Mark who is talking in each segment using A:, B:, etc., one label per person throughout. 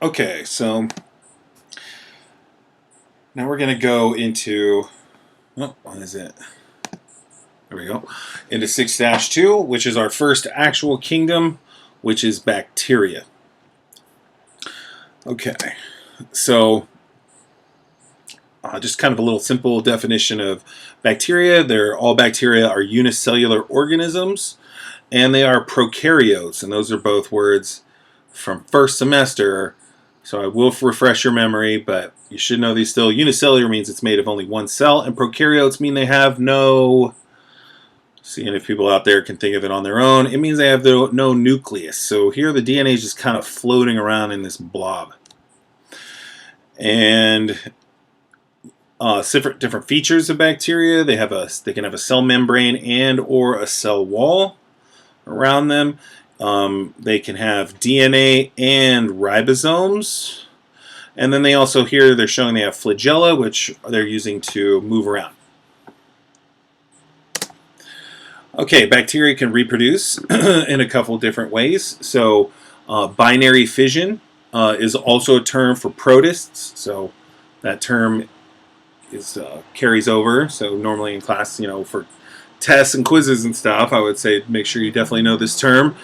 A: Okay, so now we're going to go into, oh, what is it? There we go. Into 6-2, which is our first actual kingdom, which is bacteria. Okay, so just kind of a little simple definition of bacteria. All bacteria are unicellular organisms, and they are prokaryotes, and those are both words from first semester. So I will refresh your memory, but you should know these still. Unicellular means it's made of only one cell, and prokaryotes mean they have no, seeing if people out there can think of it on their own, it means they have no nucleus. So here the DNA is just kind of floating around in this blob. And different features of bacteria. They can have a cell membrane and or a cell wall around them. They can have DNA and ribosomes. And then they also, here they're showing they have flagella, which they're using to move around. Okay, bacteria can reproduce in a couple different ways. So binary fission is also a term for protists. So that term carries over. So normally in class, for tests and quizzes and stuff, I would say make sure you definitely know this term.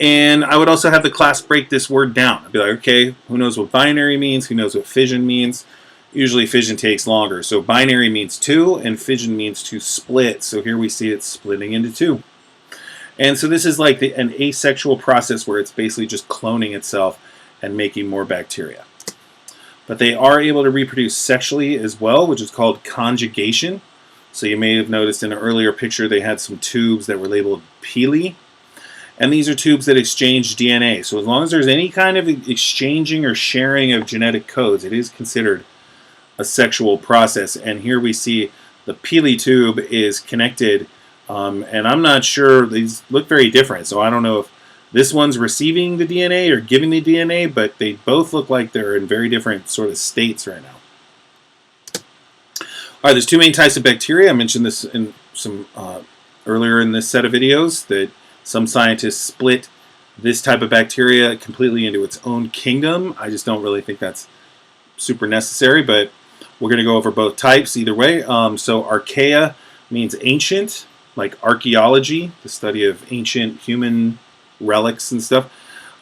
A: And I would also have the class break this word down. I'd be like, okay, who knows what binary means? Who knows what fission means? Usually fission takes longer. So binary means 2 and fission means to split. So here we see it splitting into 2. And so this is like an asexual process where it's basically just cloning itself and making more bacteria. But they are able to reproduce sexually as well, which is called conjugation. So you may have noticed in an earlier picture they had some tubes that were labeled pili. And these are tubes that exchange DNA. So as long as there's any kind of exchanging or sharing of genetic codes, it is considered a sexual process. And here we see the pili tube is connected. And I'm not sure, these look very different. So I don't know if this one's receiving the DNA or giving the DNA, but they both look like they're in very different sort of states right now. All right, there's 2 main types of bacteria. I mentioned this in some earlier in this set of videos, that some scientists split this type of bacteria completely into its own kingdom. I just don't really think that's super necessary, but we're going to go over both types either way. So archaea means ancient, like archaeology, the study of ancient human relics and stuff.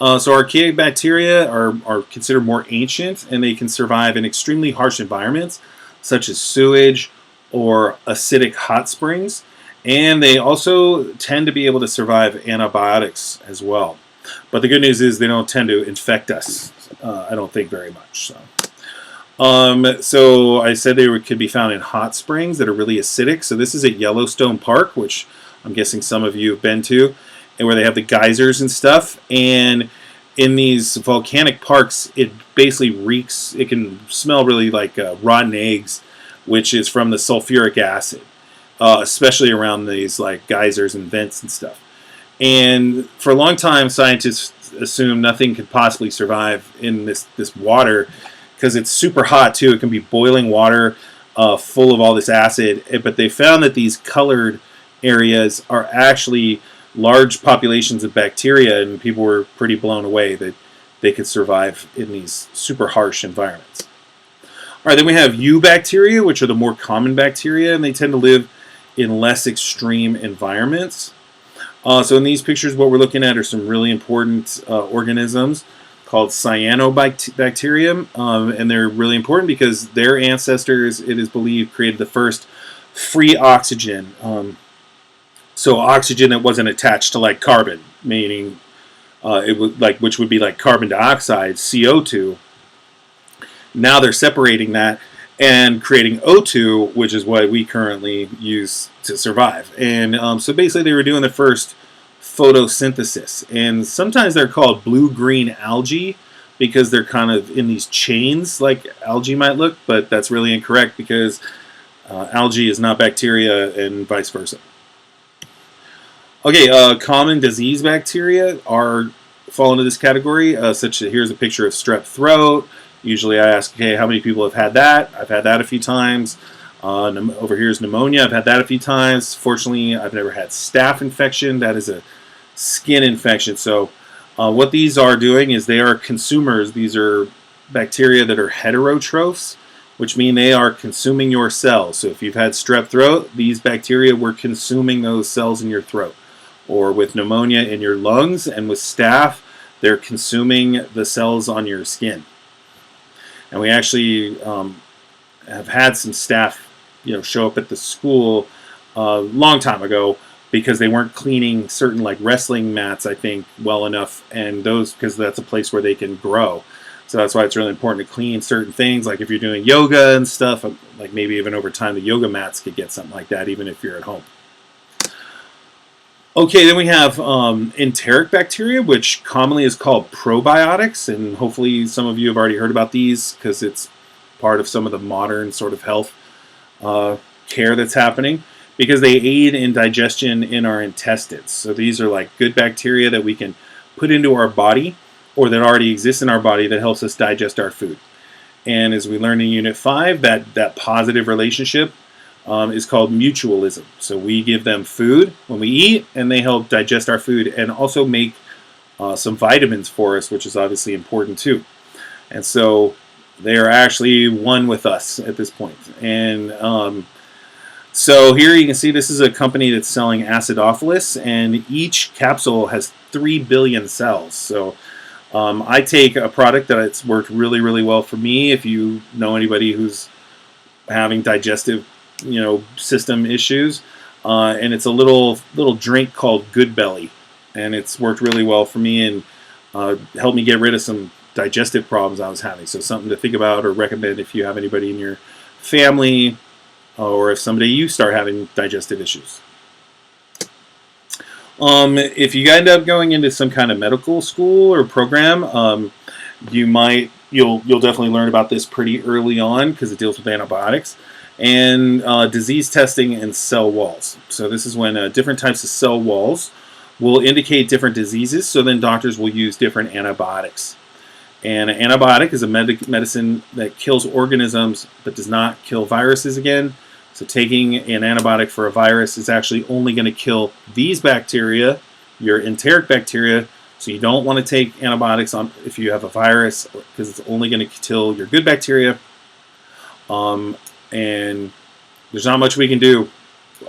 A: So archaic bacteria are considered more ancient, and they can survive in extremely harsh environments such as sewage or acidic hot springs, and they also tend to be able to survive antibiotics as well. But the good news is they don't tend to infect us, I don't think, very much. So I said they could be found in hot springs that are really acidic. So this is at Yellowstone Park, which I'm guessing some of you have been to, and where they have the geysers and stuff. And in these volcanic parks, it basically reeks. It can smell really like rotten eggs, which is from the sulfuric acid, especially around these like geysers and vents and stuff. And for a long time, scientists assumed nothing could possibly survive in this water because it's super hot too. It can be boiling water full of all this acid. But they found that these colored areas are actually large populations of bacteria, and people were pretty blown away that they could survive in these super harsh environments. All right, then we have eubacteria, which are the more common bacteria, and they tend to live in less extreme environments. So in these pictures, what we're looking at are some really important organisms called cyanobacterium, and they're really important because their ancestors, it is believed, created the first free oxygen. So oxygen that wasn't attached to like carbon, meaning it would which would be like carbon dioxide, CO2. Now they're separating that and creating O2, which is what we currently use to survive. And so basically they were doing the first photosynthesis. And sometimes they're called blue-green algae because they're kind of in these chains like algae might look, but that's really incorrect because algae is not bacteria and vice versa. Okay, common disease bacteria fall into this category. Such that here's a picture of strep throat. Usually I ask, okay, how many people have had that? I've had that a few times. Over here is pneumonia. I've had that a few times. Fortunately, I've never had staph infection. That is a skin infection. So What these are doing is they are consumers. These are bacteria that are heterotrophs, which mean they are consuming your cells. So if you've had strep throat, these bacteria were consuming those cells in your throat. Or with pneumonia in your lungs, and with staph, they're consuming the cells on your skin. And we actually have had some staph, show up at the school a long time ago because they weren't cleaning certain like wrestling mats, I think, well enough, and those because that's a place where they can grow. So that's why it's really important to clean certain things, like if you're doing yoga and stuff, like maybe even over time the yoga mats could get something like that, even if you're at home. Okay, then we have enteric bacteria, which commonly is called probiotics, and hopefully some of you have already heard about these because it's part of some of the modern sort of health care that's happening, because they aid in digestion in our intestines. So these are like good bacteria that we can put into our body or that already exist in our body that helps us digest our food. And as we learned in Unit 5, that positive relationship is called mutualism. So we give them food when we eat, and they help digest our food and also make some vitamins for us, which is obviously important too. And so they are actually one with us at this point. And so here you can see this is a company that's selling acidophilus, and each capsule has 3 billion cells. So I take a product that it's worked really, really well for me. If you know anybody who's having digestive system issues, and it's a little drink called Good Belly, and it's worked really well for me and helped me get rid of some digestive problems I was having. So something to think about or recommend if you have anybody in your family, or if someday you start having digestive issues. If you end up going into some kind of medical school or program, you'll definitely learn about this pretty early on because it deals with antibiotics and disease testing and cell walls. So this is when different types of cell walls will indicate different diseases, so then doctors will use different antibiotics. And an antibiotic is a medicine that kills organisms but does not kill viruses again. So taking an antibiotic for a virus is actually only going to kill these bacteria, your enteric bacteria. So you don't want to take antibiotics on if you have a virus, because it's only going to kill your good bacteria. And there's not much we can do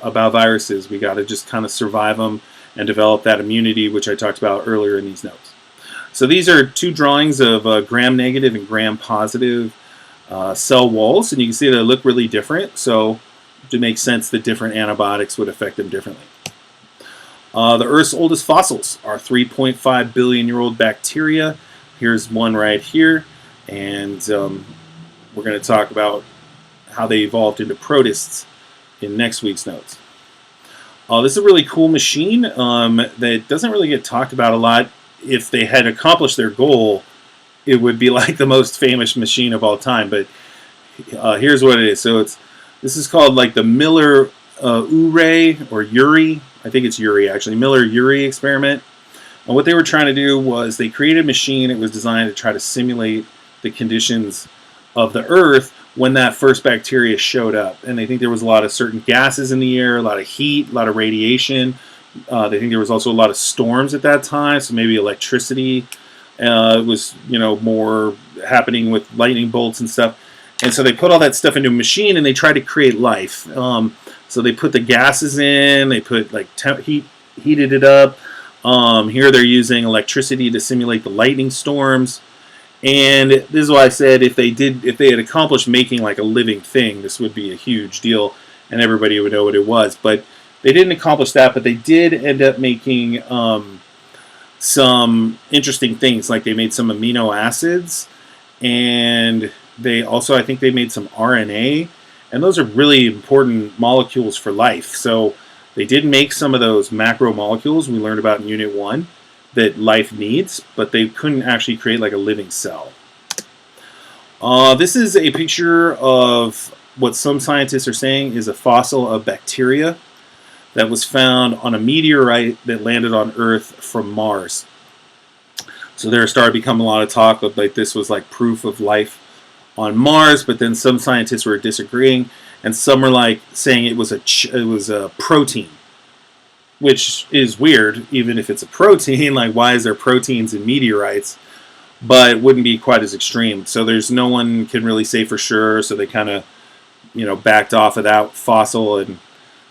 A: about viruses. We got to just kind of survive them and develop that immunity, which I talked about earlier in these notes. So these are two drawings of gram-negative and gram-positive cell walls, and you can see they look really different. So it makes sense that different antibiotics would affect them differently. The Earth's oldest fossils are 3.5 billion-year-old bacteria. Here's one right here, and we're going to talk about how they evolved into protists in next week's notes. This is a really cool machine that doesn't really get talked about a lot. If they had accomplished their goal, it would be like the most famous machine of all time. But here's what it is. So this is called like the Miller Urey or Urey. I think it's Urey actually. Miller-Urey experiment. And what they were trying to do was they created a machine that was designed to try to simulate the conditions of the Earth when that first bacteria showed up. And they think there was a lot of certain gases in the air, a lot of heat, a lot of radiation. They think there was also a lot of storms at that time, so maybe electricity was more happening with lightning bolts and stuff. And so they put all that stuff into a machine and they tried to create life. So they put the gases in, they put like heated it up. Here they're using electricity to simulate the lightning storms. And this is why I said if they had accomplished making like a living thing, this would be a huge deal and everybody would know what it was. But they didn't accomplish that, but they did end up making some interesting things. Like they made some amino acids, and they also, I think they made some RNA, and those are really important molecules for life. So they did make some of those macromolecules we learned about in Unit 1 that life needs, but they couldn't actually create like a living cell. This is a picture of what some scientists are saying is a fossil of bacteria that was found on a meteorite that landed on Earth from Mars. So there started becoming a lot of talk of like this was like proof of life on Mars, but then some scientists were disagreeing, and some were like saying it was a protein. which is weird, even if it's a protein. Like, why is there proteins in meteorites? But it wouldn't be quite as extreme. So there's no one can really say for sure. So they kind of, backed off of that fossil and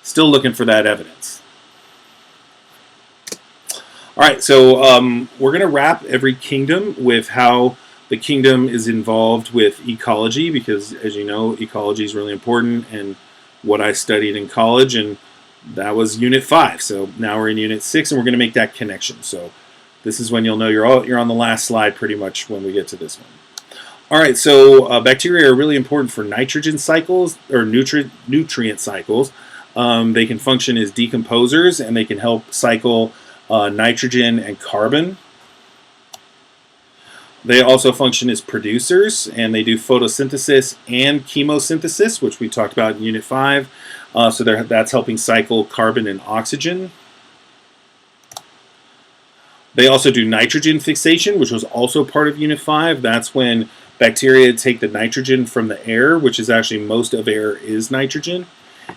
A: still looking for that evidence. All right, so we're going to wrap every kingdom with how the kingdom is involved with ecology, because, as you know, ecology is really important, and what I studied in college, and that was Unit 5. So now we're in Unit 6, and we're going to make that connection. So this is when you'll know you're on the last slide pretty much when we get to this one. All right, so bacteria are really important for nitrogen cycles, or nutrient cycles. They can function as decomposers, and they can help cycle nitrogen and carbon. They also function as producers, and they do photosynthesis and chemosynthesis, which we talked about in Unit 5. So that's helping cycle carbon and oxygen. They also do nitrogen fixation, which was also part of Unit 5. That's when bacteria take the nitrogen from the air, which is actually most of air is nitrogen,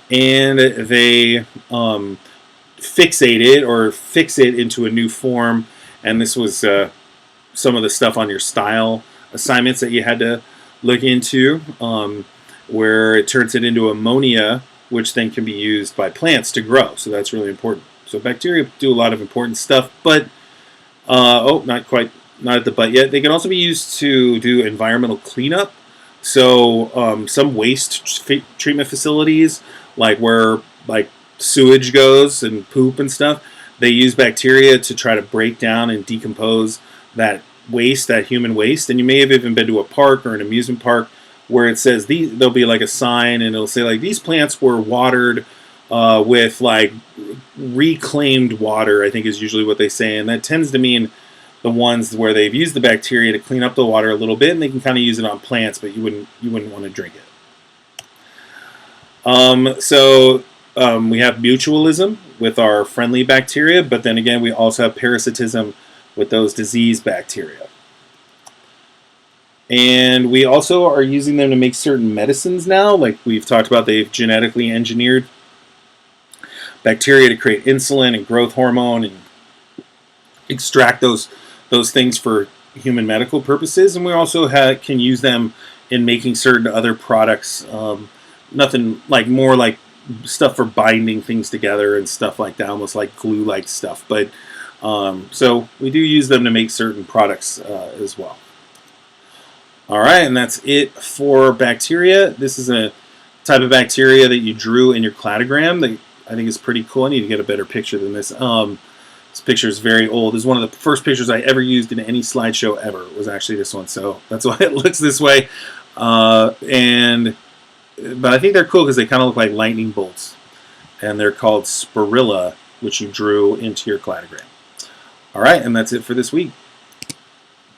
A: and they fixate it or fix it into a new form. And this was some of the stuff on your style assignments that you had to look into, where it turns it into ammonia, which then can be used by plants to grow. So that's really important. So bacteria do a lot of important stuff, but not at the butt yet. They can also be used to do environmental cleanup. So some waste treatment facilities, like where sewage goes and poop and stuff, they use bacteria to try to break down and decompose that waste, that human waste. And you may have even been to a park or an amusement park where it says there'll be like a sign, and it'll say like these plants were watered with like reclaimed water, I think is usually what they say, and that tends to mean the ones where they've used the bacteria to clean up the water a little bit, and they can kind of use it on plants, but you wouldn't want to drink it. We have mutualism with our friendly bacteria, but then again, we also have parasitism with those disease bacteria. And we also are using them to make certain medicines now. Like we've talked about, they've genetically engineered bacteria to create insulin and growth hormone and extract those things for human medical purposes. And we also can use them in making certain other products. Nothing like more like stuff for binding things together and stuff like that, almost like glue-like stuff. But so we do use them to make certain products as well. All right, and that's it for bacteria. This is a type of bacteria that you drew in your cladogram that I think is pretty cool. I need to get a better picture than this. This picture is very old. This is one of the first pictures I ever used in any slideshow ever. It was actually this one, so that's why it looks this way. But I think they're cool because they kind of look like lightning bolts. And they're called spirilla, which you drew into your cladogram. All right, and that's it for this week.